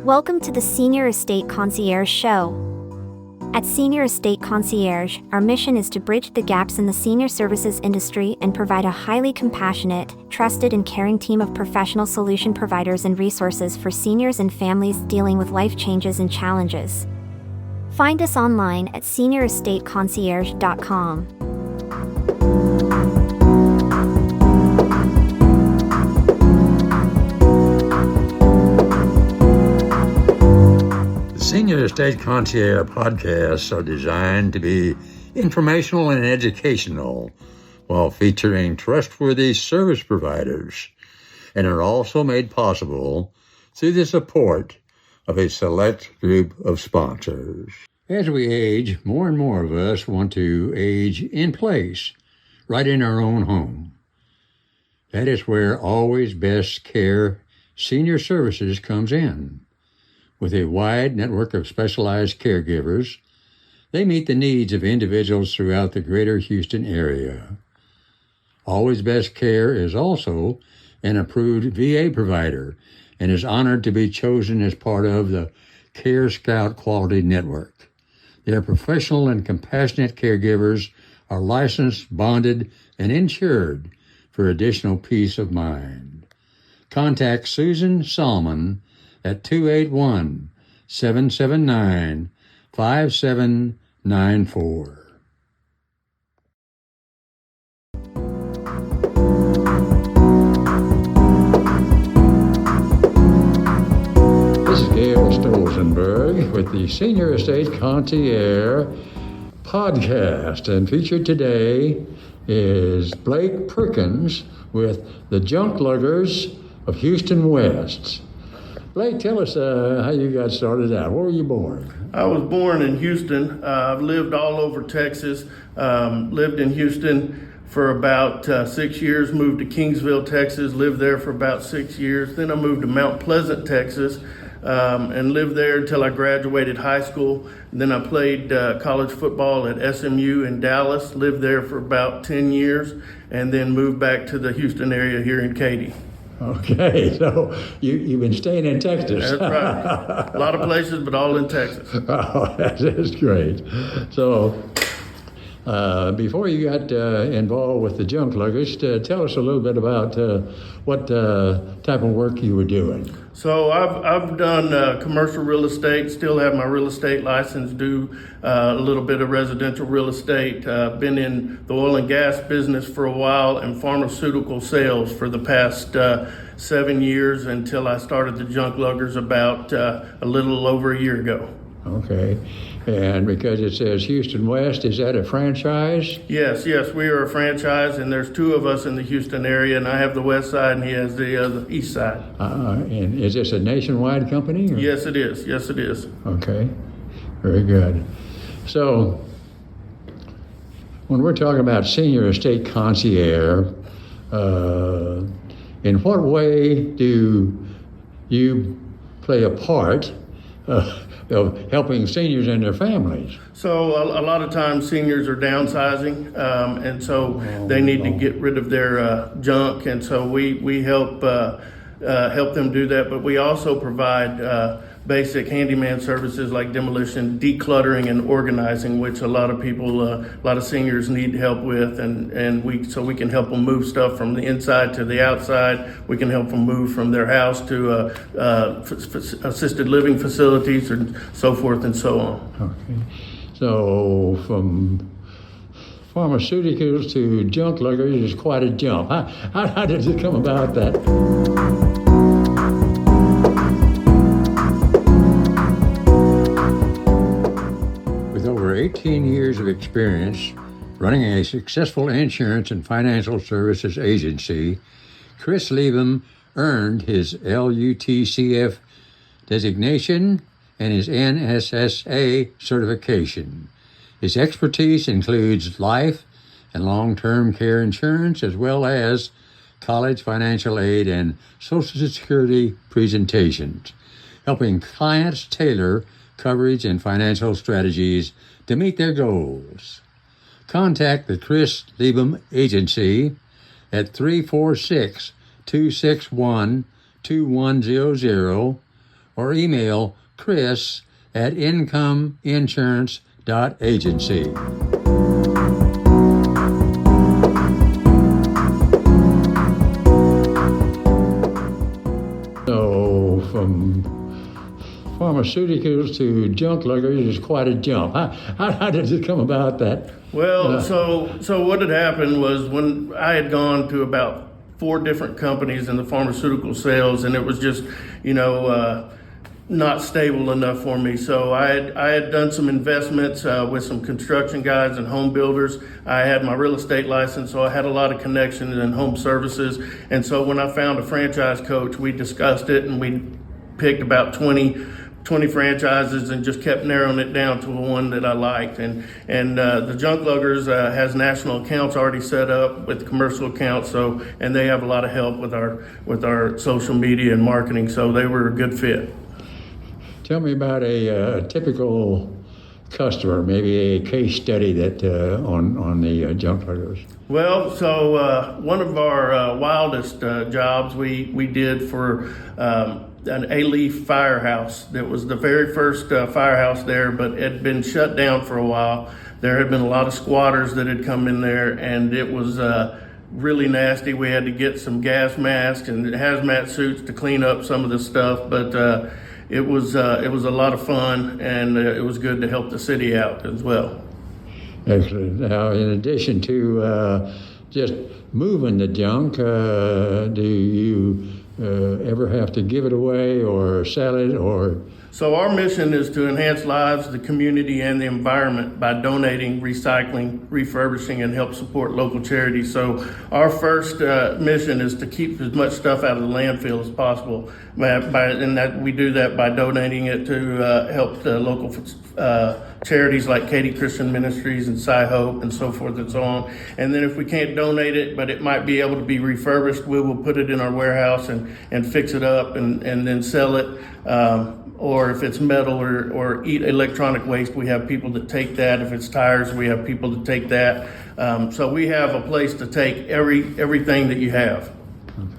Welcome to the Senior Estate Concierge Show. At Senior Estate Concierge, our mission is to bridge the gaps in the senior services industry and provide a highly compassionate, trusted, and caring team of professional solution providers and resources for seniors and families dealing with life changes and challenges. Find us online at seniorestateconcierge.com. Senior Estate Concierge podcasts are designed to be informational and educational while featuring trustworthy service providers, and are also made possible through the support of a select group of sponsors. As we age, more and more of us want to age in place, right in our own home. That is where Always Best Care Senior Services comes in. With a wide network of specialized caregivers, they meet the needs of individuals throughout the greater Houston area. Always Best Care is also an approved VA provider and is honored to be chosen as part of the Care Scout Quality Network. Their professional and compassionate caregivers are licensed, bonded, and insured for additional peace of mind. Contact Susan Salmon at 281-779-5794. This is Gail Stolzenberg with the Senior Estate Concierge podcast, and featured today is Blake Perkins with the Junkluggers of Houston West. Blake, tell us how you got started out. Where were you born? I was born in Houston. I've lived all over Texas. Lived in Houston for about 6 years, moved to Kingsville, Texas, lived there for about 6 years. Then I moved to Mount Pleasant, Texas, and lived there until I graduated high school. And then I played college football at SMU in Dallas, lived there for about 10 years, and then moved back to the Houston area here in Katy. Okay, so you've been staying in Texas. That's right. A lot of places, but all in Texas. Oh, that's great. So before you got involved with the Junkluggers, tell us a little bit about what type of work you were doing. So I've done commercial real estate, still have my real estate license, do a little bit of residential real estate. Been in the oil and gas business for a while and pharmaceutical sales for the past 7 years until I started the Junkluggers about a little over a year ago. Okay. And because it says Houston West, is that a franchise? Yes, we are a franchise, and there's two of us in the Houston area, and I have the west side and he has the east side. And is this a nationwide company? Or? Yes, it is. Okay, very good. So when we're talking about Senior Estate Concierge, in what way do you play a part of helping seniors and their families? So a lot of times seniors are downsizing, and so they need to get rid of their junk, and so we help them do that. But we also provide basic handyman services like demolition, decluttering, and organizing, which a lot of people, a lot of seniors need help with, and we can help them move stuff from the inside to the outside. We can help them move from their house to assisted living facilities and so forth and so on. Okay, so from pharmaceuticals to Junkluggers is quite a jump. How did it come about that? With over 18 years of experience running a successful insurance and financial services agency, Chris Liebem earned his LUTCF designation and his NSSA certification. His expertise includes life and long-term care insurance, as well as college financial aid and Social Security presentations, helping clients tailor coverage and financial strategies to meet their goals. Contact the Chris Liebem Agency at 346-261-2100 or email chris@incomeinsurance.agency. So from pharmaceuticals to Junkluggers is quite a jump. How did it come about that? Well, so what had happened was when I had gone to about 4 different companies in the pharmaceutical sales, and it was just, not stable enough for me. So I had done some investments with some construction guys and home builders. I had my real estate license, so I had a lot of connections in home services. And so when I found a franchise coach, we discussed it, and we picked about 20 franchises and just kept narrowing it down to one that I liked. And the Junkluggers has national accounts already set up with commercial accounts, and they have a lot of help with our social media and marketing, so they were a good fit. Tell me about a typical customer, maybe a case study that on the Junkluggers. Well, so one of our wildest jobs we did for an A-Leaf firehouse. That was the very first firehouse there, but it had been shut down for a while. There had been a lot of squatters that had come in there, and it was really nasty. We had to get some gas masks and hazmat suits to clean up some of the stuff, but it was a lot of fun, and it was good to help the city out as well. Excellent. Now, in addition to just moving the junk, do you ever have to give it away or sell it or? So our mission is to enhance lives, the community, and the environment by donating, recycling, refurbishing, and help support local charities. So our first mission is to keep as much stuff out of the landfill as possible. And that we do that by donating it to help the local charities like Katy Christian Ministries and Sci Hope and so forth and so on. And then if we can't donate it, but it might be able to be refurbished, we will put it in our warehouse and fix it up and then sell it. Or if it's metal or electronic waste, we have people that take that. If it's tires, we have people that take that. So we have a place to take everything that you have.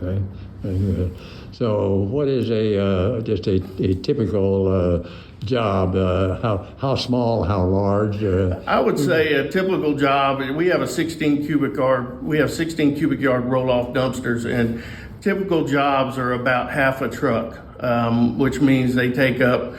Okay, very good. So what is just a typical job? How small? How large? I would say a typical job. We have 16 cubic yard roll-off dumpsters, and typical jobs are about half a truck. Which means they take up.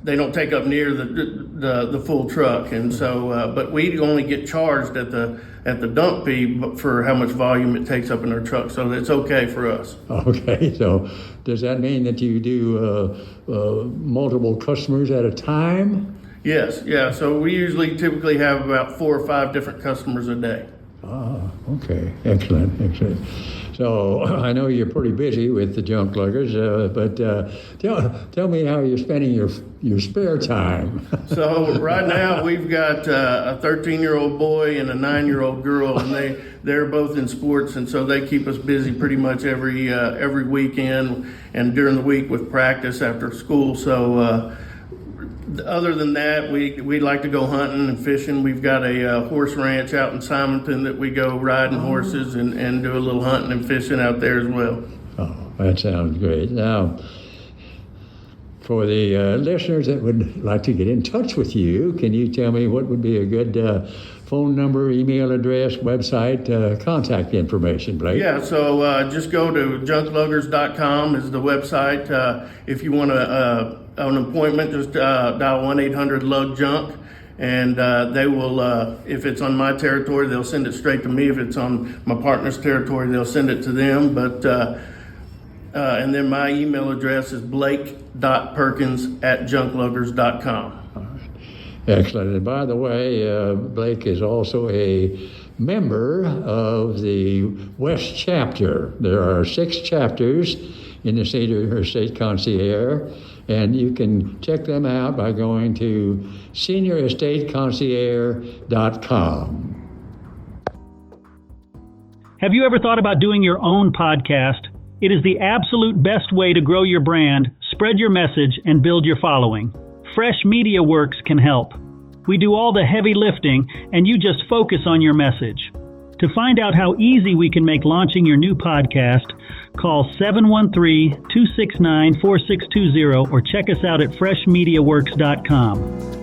They don't take up near the full truck, and so. But we only get charged at the dump fee for how much volume it takes up in our truck, so it's okay for us. Okay, so does that mean that you do multiple customers at a time? Yes, yeah. So we typically have about 4 or 5 different customers a day. Ah, okay, excellent. So I know you're pretty busy with the Junkluggers, but tell me how you're spending your spare time. So right now we've got a 13-year-old boy and a 9-year-old girl, and they're both in sports, and so they keep us busy pretty much every weekend and during the week with practice after school. So. Other than that, we like to go hunting and fishing. We've got a horse ranch out in Simonton that we go riding horses and do a little hunting and fishing out there as well. Oh, that sounds great. Now, for the listeners that would like to get in touch with you, can you tell me what would be a good phone number, email address, website, contact information, Blake? Yeah, so just go to junkluggers.com is the website. If you want an appointment, just dial 1-800-LUG-JUNK, and they will, if it's on my territory, they'll send it straight to me. If it's on my partner's territory, they'll send it to them. But and then my email address is blake.perkins@junkluggers.com. All right. Excellent. And by the way, Blake is also a member of the West chapter. There are 6 chapters in the Senior Estate Concierge, and you can check them out by going to seniorestateconcierge.com. Have you ever thought about doing your own podcast? It is the absolute best way to grow your brand, spread your message, and build your following. Fresh Media Works can help. We do all the heavy lifting, and you just focus on your message. To find out how easy we can make launching your new podcast, call 713-269-4620 or check us out at freshmediaworks.com.